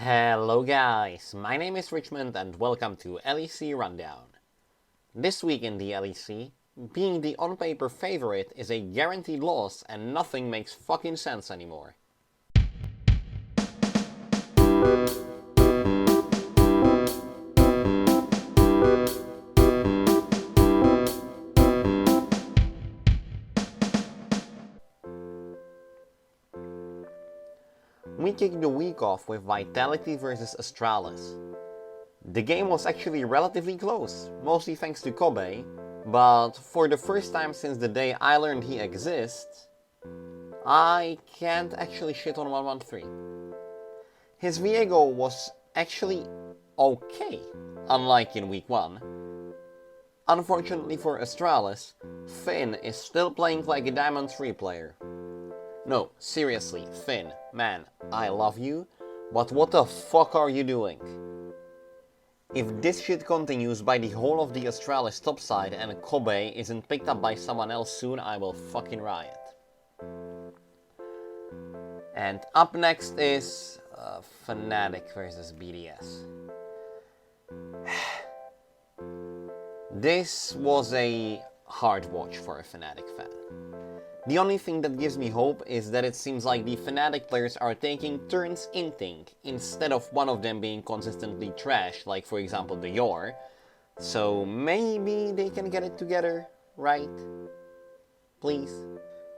Hello guys, my name is Richmond and welcome to LEC Rundown. This week in the LEC, being the on-paper favorite is a guaranteed loss and nothing makes fucking sense anymore. We kicked the week off with Vitality vs Astralis. The game was actually relatively close, mostly thanks to Kobe, but for the first time since the day I learned he exists, I can't actually shit on 113. His Viego was actually okay, unlike in week 1. Unfortunately for Astralis, Finn is still playing like a Diamond 3 player. No, seriously, Finn, man, I love you, but what the fuck are you doing? If this shit continues by the whole of the Astralis topside and Kobe isn't picked up by someone else soon, I will fucking riot. And up next is Fnatic vs BDS. This was a hard watch for a Fnatic fan. The only thing that gives me hope is that it seems like the Fnatic players are taking turns inting, instead of one of them being consistently trash, like for example the Yor. So maybe they can get it together, right? Please?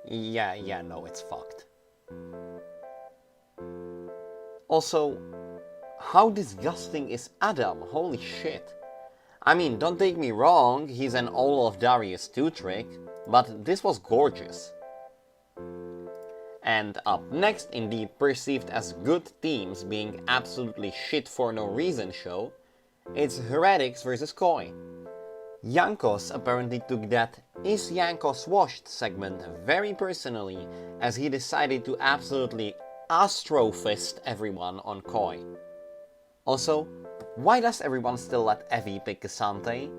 Yeah, no, it's fucked. Also, how disgusting is Adam? Holy shit. I mean, don't take me wrong, he's an all of Darius 2 trick, but this was gorgeous. And up next in the perceived as good teams being absolutely shit for no reason show, it's Heretics vs Koi. Jankos apparently took that "Is Jankos washed" segment very personally, as he decided to absolutely astrofist everyone on Koi. Also, why does everyone still let Evie pick Cassante?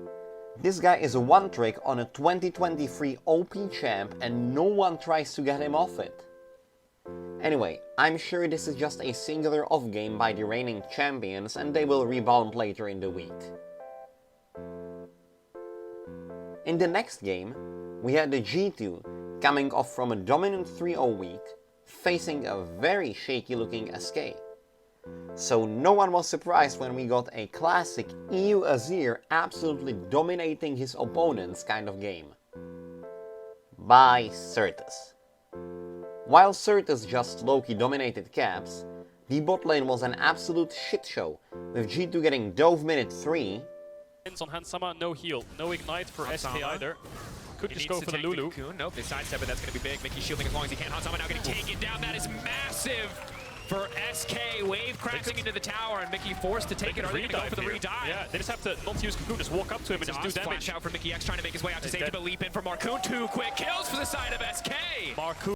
This guy is a one trick on a 2023 OP champ and no one tries to get him off it. Anyway, I'm sure this is just a singular off game by the reigning champions and they will rebound later in the week. In the next game, we had the G2 coming off from a dominant 3-0 week, facing a very shaky looking SK. So no one was surprised when we got a classic EU Azir absolutely dominating his opponents kind of game. By Certus. While Certus just low-key dominated Caps, the bot lane was an absolute shit show, with G2 getting dove minute 3. On Hansama, no heal, no ignite for SK either. Could just go for the Lulu. Nope, they sidestep it, that's going to be big. Mickey shielding as long as he can. Hansama now getting taken down, that is massive for SK. Wave crashing into the tower and Mickey forced to take it. Are they going to go for the redive? Yeah, they just have to not use Cocoon, just walk up to him and just do damage. Flash out for Mickey X trying to make his way out to safety, but leap in for Marcoon. 2 quick kills for the side of SK. Marcoon.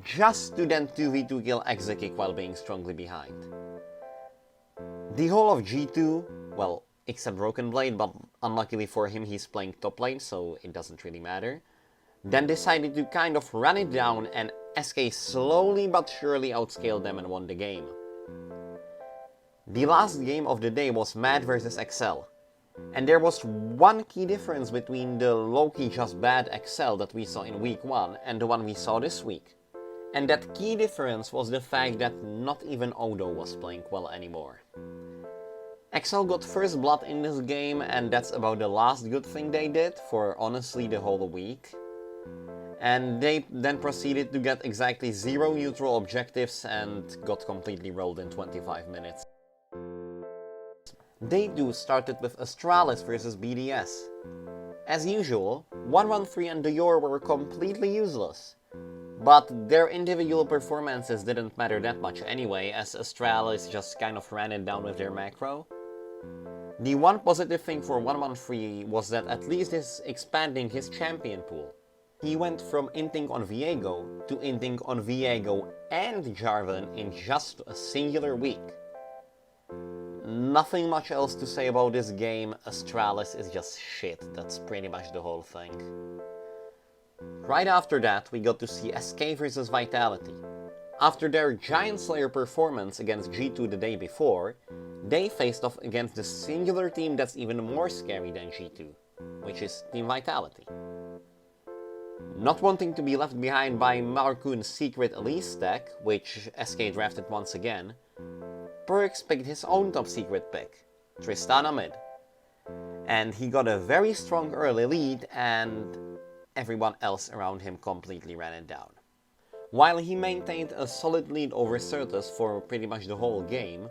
Just to then 2v2 kill Exekick while being strongly behind. The whole of G2, well, except Broken Blade, but unluckily for him he's playing top lane, so it doesn't really matter, then decided to kind of run it down and SK slowly but surely outscaled them and won the game. The last game of the day was Mad vs Excel. And there was one key difference between the low-key just bad Excel that we saw in week 1 and the one we saw this week. And that key difference was the fact that not even Odo was playing well anymore. Excel got first blood in this game and that's about the last good thing they did for honestly the whole week. And they then proceeded to get exactly 0 neutral objectives and got completely rolled in 25 minutes. Day 2 started with Astralis vs BDS. As usual, 113 and the Yor were completely useless. But their individual performances didn't matter that much anyway, as Astralis just kind of ran it down with their macro. The one positive thing for 113 was that at least he's expanding his champion pool. He went from inting on Viego to inting on Viego and Jarvan in just a singular week. Nothing much else to say about this game, Astralis is just shit, that's pretty much the whole thing. Right after that, we got to see SK vs Vitality. After their Giant Slayer performance against G2 the day before, they faced off against the singular team that's even more scary than G2, which is Team Vitality. Not wanting to be left behind by Marcoon's secret Elise deck, which SK drafted once again, Perks picked his own top secret pick, Tristana mid. And he got a very strong early lead and everyone else around him completely ran it down. While he maintained a solid lead over Certus for pretty much the whole game,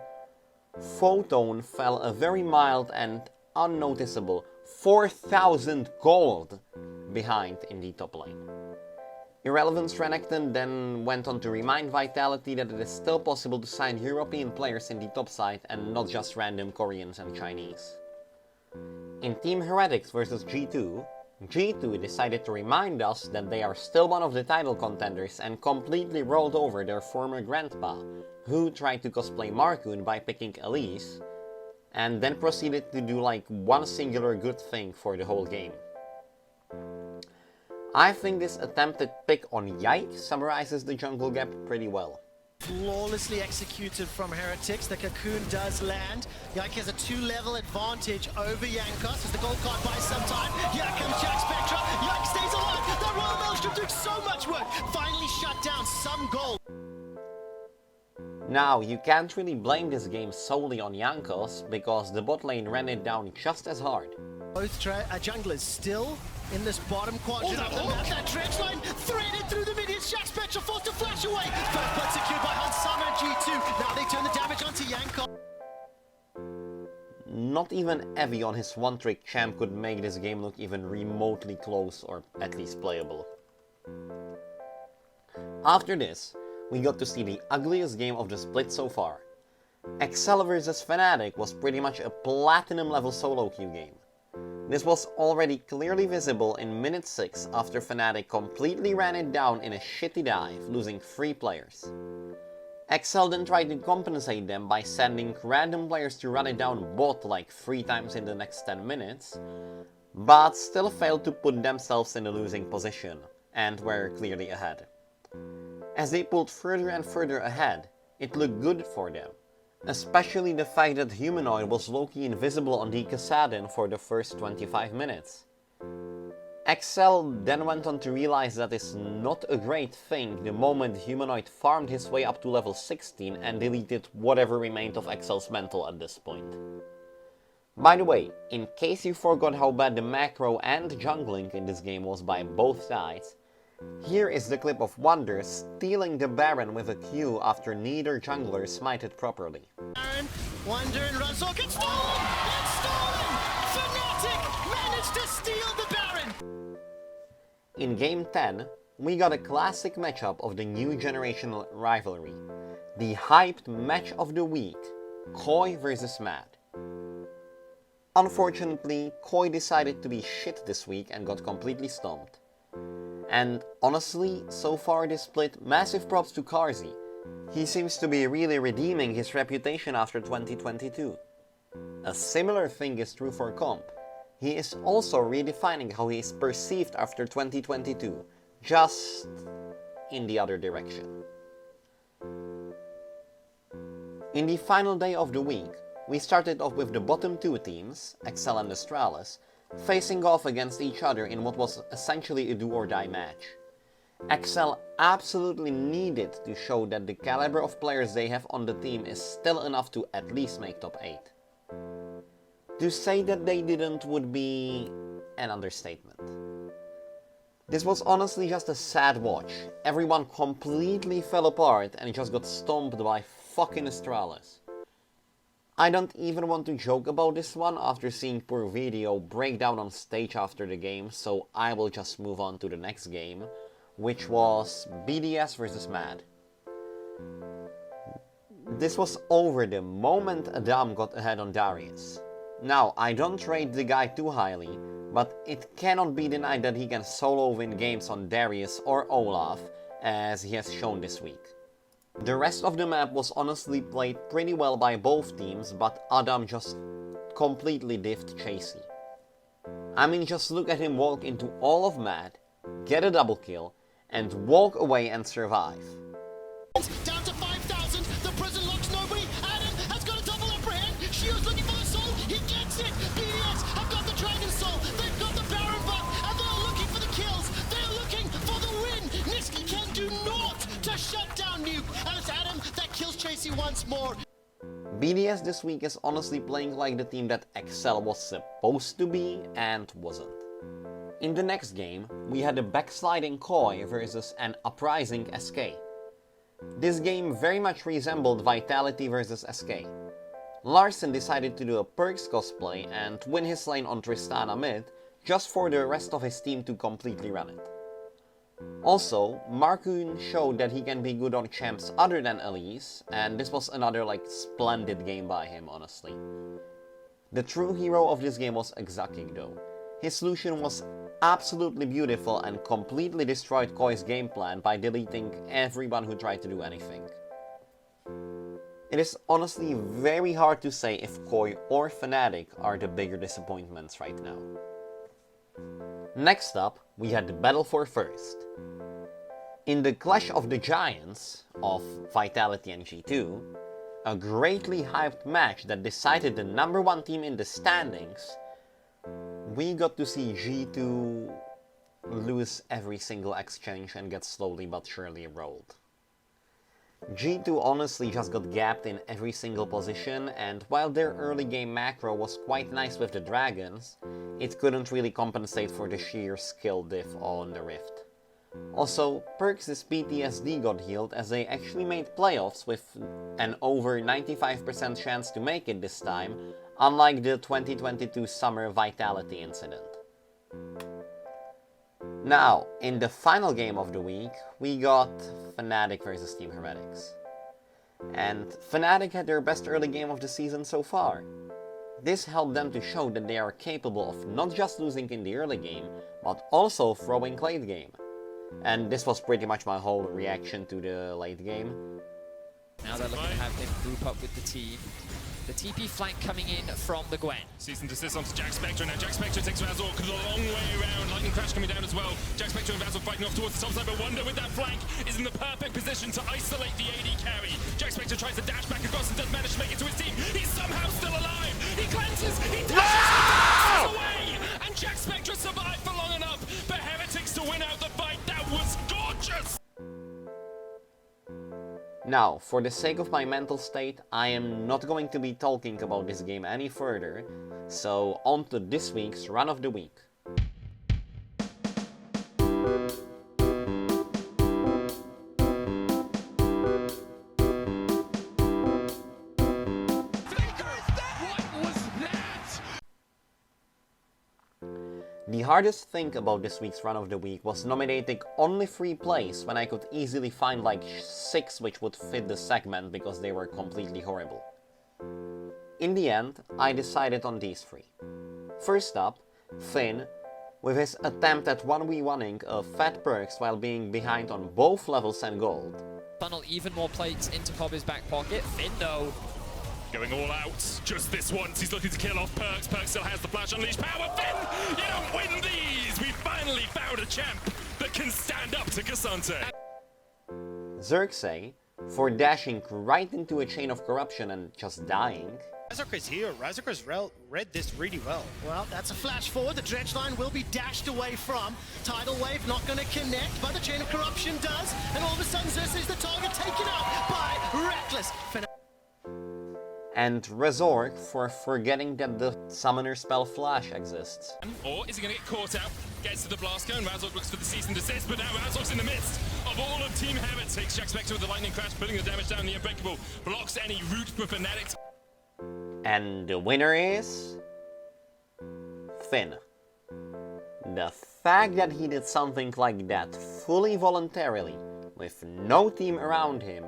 Photon fell a very mild and unnoticeable 4,000 gold behind in the top lane. Irrelevant Renekton then went on to remind Vitality that it is still possible to sign European players in the top side and not just random Koreans and Chinese. In Team Heretics versus G2, G2 decided to remind us that they are still one of the title contenders and completely rolled over their former grandpa, who tried to cosplay Marcoon by picking Elise, and then proceeded to do like one singular good thing for the whole game. I think this attempted pick on Yike summarizes the jungle gap pretty well. Flawlessly executed from Heretics. The cocoon does land. Yike has a 2-level advantage over Jankos as the gold card buys some time. Here comes Jack Spectra. Yike stays alive. That Royal Maelstrom doing so much work. Finally shut down some gold. Now, you can't really blame this game solely on Jankos because the bot lane ran it down just as hard. Both junglers still in this bottom quadrant of the map. That trench line threaded through the mid. It's Jack Spectra forced to flash away. First blood secured by Hansama and G2. Now they turn the damage onto Jankos. Not even Evi on his one-trick champ could make this game look even remotely close or at least playable. After this, we got to see the ugliest game of the split so far. Excel vs Fnatic was pretty much a platinum level solo queue game. This was already clearly visible in minute 6 after Fnatic completely ran it down in a shitty dive, losing 3 players. Excel then tried to compensate them by sending random players to run it down bot like 3 times in the next 10 minutes, but still failed to put themselves in a losing position, and were clearly ahead. As they pulled further and further ahead, it looked good for them. Especially the fact that Humanoid was low-key invisible on the Kassadin for the first 25 minutes. Excel then went on to realize that it's not a great thing the moment Humanoid farmed his way up to level 16 and deleted whatever remained of Excel's mental at this point. By the way, in case you forgot how bad the macro and jungling in this game was by both sides, here is the clip of Wonder stealing the Baron with a Q after neither jungler smited properly. Baron, Wonder and Russell gets stolen! It's stolen! Fnatic managed to steal the Baron! In Game 10, we got a classic matchup of the new generational rivalry. The hyped match of the week, Koi vs Mad. Unfortunately, Koi decided to be shit this week and got completely stomped. And honestly, so far this split, massive props to Karzi. He seems to be really redeeming his reputation after 2022. A similar thing is true for Comp. He is also redefining how he is perceived after 2022, just in the other direction. In the final day of the week, we started off with the bottom 2 teams, Excel and Astralis, facing off against each other in what was essentially a do-or-die match. Excel absolutely needed to show that the caliber of players they have on the team is still enough to at least make top 8. To say that they didn't would be an understatement. This was honestly just a sad watch. Everyone completely fell apart and just got stomped by fucking Astralis. I don't even want to joke about this one after seeing poor video break down on stage after the game, so I will just move on to the next game, which was BDS vs Mad. This was over the moment Adam got ahead on Darius. Now, I don't rate the guy too highly, but it cannot be denied that he can solo win games on Darius or Olaf, as he has shown this week. The rest of the map was honestly played pretty well by both teams, but Adam just completely diffed Chasey. I mean, just look at him walk into all of Mad, get a double kill, and walk away and survive. LEC once more. BDS this week is honestly playing like the team that Excel was supposed to be and wasn't. In the next game, we had a backsliding Koi versus an uprising SK. This game very much resembled Vitality versus SK. Larsen decided to do a Perks cosplay and win his lane on Tristana mid, just for the rest of his team to completely run it. Also, Markun showed that he can be good on champs other than Elise, and this was another splendid game by him, honestly. The true hero of this game was Exakig though. His solution was absolutely beautiful and completely destroyed Koi's game plan by deleting everyone who tried to do anything. It is honestly very hard to say if Koi or Fnatic are the bigger disappointments right now. Next up, we had the battle for first. In the Clash of the Giants of Vitality and G2, a greatly hyped match that decided the #1 team in the standings, we got to see G2 lose every single exchange and get slowly but surely rolled. G2 honestly just got gapped in every single position, and while their early game macro was quite nice with the dragons, it couldn't really compensate for the sheer skill diff on the Rift. Also, Perks' PTSD got healed as they actually made playoffs with an over 95% chance to make it this time, unlike the 2022 summer Vitality incident. Now, in the final game of the week, we got Fnatic versus Team Heretics. And Fnatic had their best early game of the season so far. This helped them to show that they are capable of not just losing in the early game, but also throwing late game. And this was pretty much my whole reaction to the late game. Now they're looking to have him group up with the team. The TP flank coming in from the Gwen. Cease and desist onto Jack Spectre. Now Jack Spectre takes Razor a long way around. Lightning Crash coming down as well. Jack Spectre and Razor fighting off towards the top side, but Wonder with that flank is in the perfect position to isolate the AD carry. Jack Spectre tries to dash back across and does manage to make it to his team. He's somehow still alive. He cleanses, he dashes away, and Jack Spectre survived for long enough for Heretics to win out the fight. That was gorgeous. Now, for the sake of my mental state, I am not going to be talking about this game any further, so on to this week's Run of the Week. The hardest thing about this week's Run of the Week was nominating only 3 plays when I could easily find 6 which would fit the segment because they were completely horrible. In the end, I decided on these 3. First up, Finn, with his attempt at 1v1ing a Fat Perks while being behind on both levels and gold. Funnel even more plates into Pobby's back pocket. Finn though, Going all out, just this once, he's looking to kill off Perks. Perks still has the flash, unleash power. Finn, you don't win these! We finally found a champ that can stand up to Cassante. Xerxes, for dashing right into a chain of corruption and just dying. Razor's here. Razor's read this really well. Well, that's a flash forward. The dredge line will be dashed away from. Tidal wave not going to connect, but the chain of corruption does. And all of a sudden, Zeus is the target taken out by Reckless. And Razork for forgetting that the summoner spell Flash exists. Or is he going to get caught out? Gets to the blast cone, Razork looks for the cease and desist, but now Razork's in the midst of all of Team Heretics. Jack Spectre with the lightning crash, putting the damage down. The Unbreakable blocks any route for Fnatic. And the winner is... Finn. The fact that he did something like that fully voluntarily, with no team around him,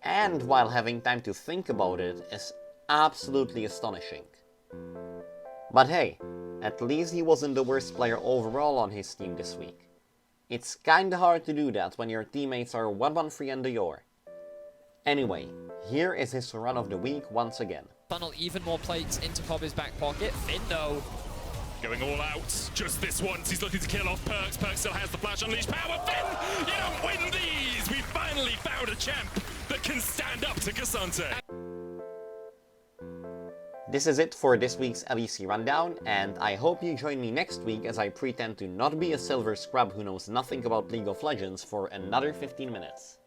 and while having time to think about it, is absolutely astonishing. But hey, at least he wasn't the worst player overall on his team this week. It's kinda hard to do that when your teammates are 1-1-3 and Dior. Anyway, here is his Run of the Week once again. funnel even more plates into Pobby's back pocket. Finn though, Going all out, just this once, he's looking to kill off Perks. Perks still has the flash, unleash power. Finn, you don't win these! We finally found a champ that can stand up to Cassante. This is it for this week's LEC Rundown, and I hope you join me next week as I pretend to not be a silver scrub who knows nothing about League of Legends for another 15 minutes.